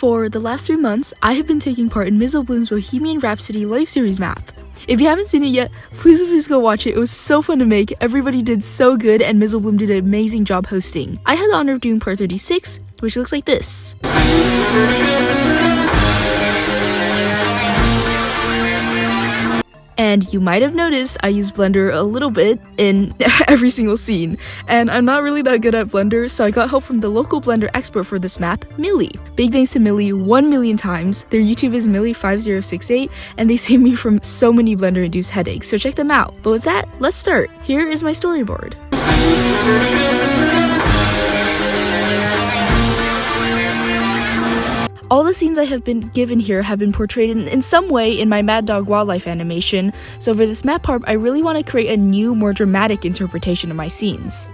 For the last 3 months, I have been taking part in Ms. Bloom's Bohemian Rhapsody live series map. If you haven't seen it yet, please go watch it. It was so fun to make, everybody did so good, and Ms. Bloom did an amazing job hosting. I had the honor of doing part 36, which looks like this. And you might have noticed I use Blender a little bit in every single scene, and I'm not really that good at Blender, so I got help from the local Blender expert for this map, Millie. Big thanks to Millie 1,000,000 times. Their YouTube is Millie5068, and they saved me from so many Blender-induced headaches, so check them out. But with that, let's start. Here is my storyboard. All the scenes I have been given here have been portrayed in some way in my Mad Dog wildlife animation, so for this map part, I really want to create a new, more dramatic interpretation of my scenes.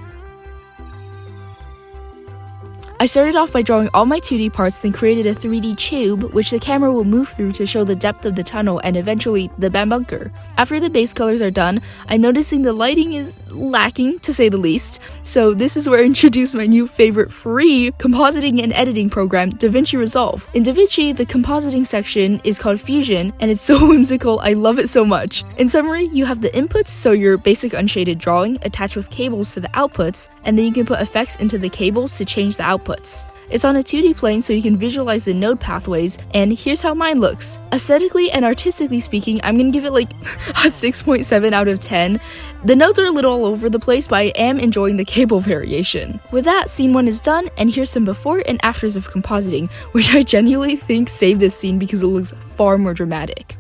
I started off by drawing all my 2D parts, then created a 3D tube, which the camera will move through to show the depth of the tunnel and eventually the bunker. After the base colors are done, I'm noticing the lighting is lacking, to say the least, so this is where I introduce my new favorite free compositing and editing program, Davinci Resolve. In Davinci, the compositing section is called Fusion, and it's so whimsical, I love it so much. In summary, you have the inputs, so your basic unshaded drawing, attached with cables to the outputs, and then you can put effects into the cables to change the outputs. It's on a 2D plane so you can visualize the node pathways, and here's how mine looks. Aesthetically and artistically speaking, I'm gonna give it like a 6.7 out of 10. The nodes are a little all over the place, but I am enjoying the cable variation. With that, scene 1 is done, and here's some before and afters of compositing, which I genuinely think saved this scene because it looks far more dramatic.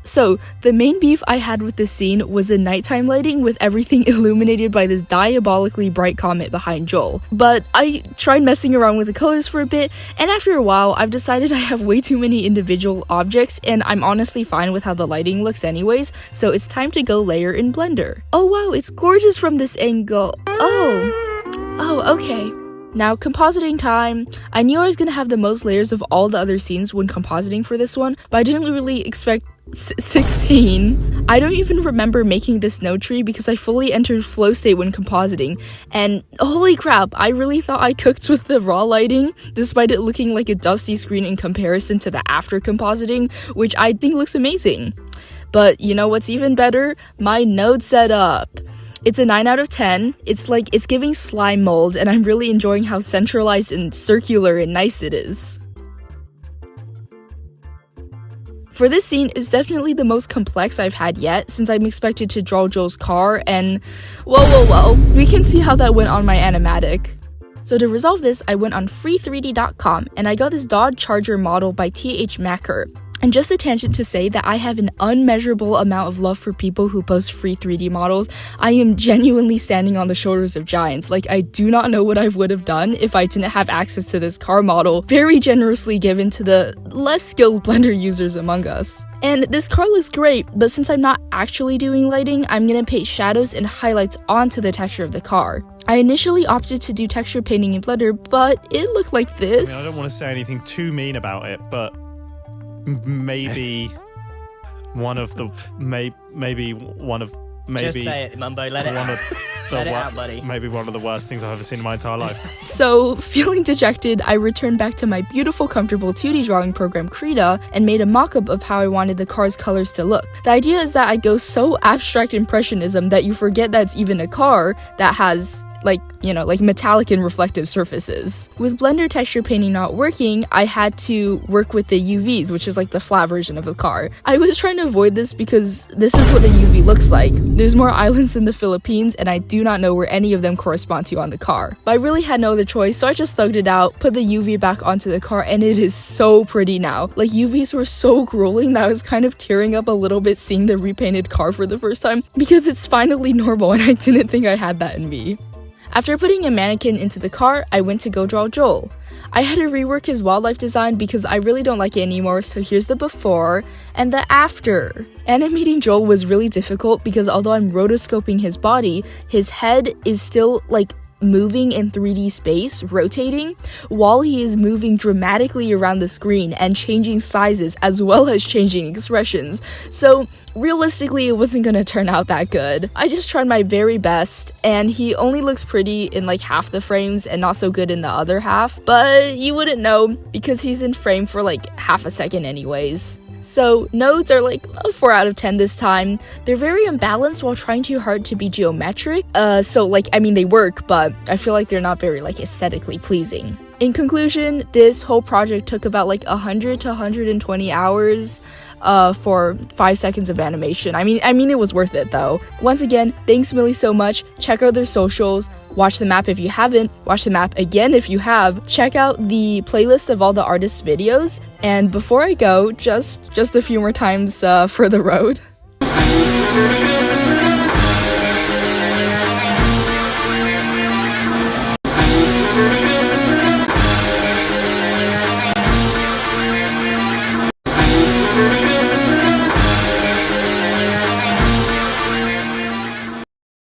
So, the main beef I had with this scene was the nighttime lighting with everything illuminated by this diabolically bright comet behind Joel. But I tried messing around with the colors for a bit, and after a while, I've decided I have way too many individual objects, and I'm honestly fine with how the lighting looks anyways, so it's time to go layer in Blender. Oh wow, it's gorgeous from this angle. Oh, okay. Now, compositing time. I knew I was gonna have the most layers of all the other scenes when compositing for this one, but I didn't really expect 16. I don't even remember making this node tree because I fully entered flow state when compositing, and holy crap, I really thought I cooked with the raw lighting, despite it looking like a dusty screen in comparison to the after compositing, which I think looks amazing. But you know what's even better? My node setup. It's a 9 out of 10. It's giving slime mold, and I'm really enjoying how centralized and circular and nice it is. For this scene, it's definitely the most complex I've had yet, since I'm expected to draw Joel's car, and whoa, we can see how that went on my animatic. So to resolve this, I went on free3d.com, and I got this Dodge Charger model by TH Macker. And just a tangent to say that I have an unmeasurable amount of love for people who post free 3D models. I am genuinely standing on the shoulders of giants. Like, I do not know what I would have done if I didn't have access to this car model, very generously given to the less skilled Blender users among us. And this car looks great, but since I'm not actually doing lighting, I'm gonna paint shadows and highlights onto the texture of the car. I initially opted to do texture painting in Blender, but it looked like this. I don't want to say anything too mean about it, but maybe just say it, Mumbo, let it out, buddy. Maybe one of the worst things I've ever seen in my entire life. So, feeling dejected, I returned back to my beautiful, comfortable 2D drawing program Krita and made a mock-up of how I wanted the car's colors to look. The idea is that I go so abstract impressionism that you forget that it's even a car that has like metallic and reflective surfaces. With Blender texture painting not working, I had to work with the UVs, which is like the flat version of the car. I was trying to avoid this because this is what the UV looks like. There's more islands than the Philippines, and I do not know where any of them correspond to on the car. But I really had no other choice, so I just thugged it out, put the UV back onto the car, and it is so pretty now. Like, UVs were so grueling that I was kind of tearing up a little bit seeing the repainted car for the first time, because it's finally normal, and I didn't think I had that in me. After putting a mannequin into the car, I went to go draw Joel. I had to rework his wildlife design because I really don't like it anymore, so here's the before and the after. Animating Joel was really difficult because although I'm rotoscoping his body, his head is still like moving in 3D space, rotating, while he is moving dramatically around the screen and changing sizes as well as changing expressions. So realistically, it wasn't gonna turn out that good. I just tried my very best, and he only looks pretty in like half the frames and not so good in the other half, but you wouldn't know because he's in frame for like half a second anyways. So nodes are like a 4 out of 10 this time. They're very imbalanced while trying too hard to be geometric. So like, I mean, they work, but I feel like they're not very like aesthetically pleasing. In conclusion, this whole project took about like 100 to 120 hours for 5 seconds of animation. I mean, it was worth it though. Once again, thanks Millie so much. Check out their socials. Watch the map if you haven't. Watch the map again if you have. Check out the playlist of all the artists' videos. And before I go, just a few more times for the road.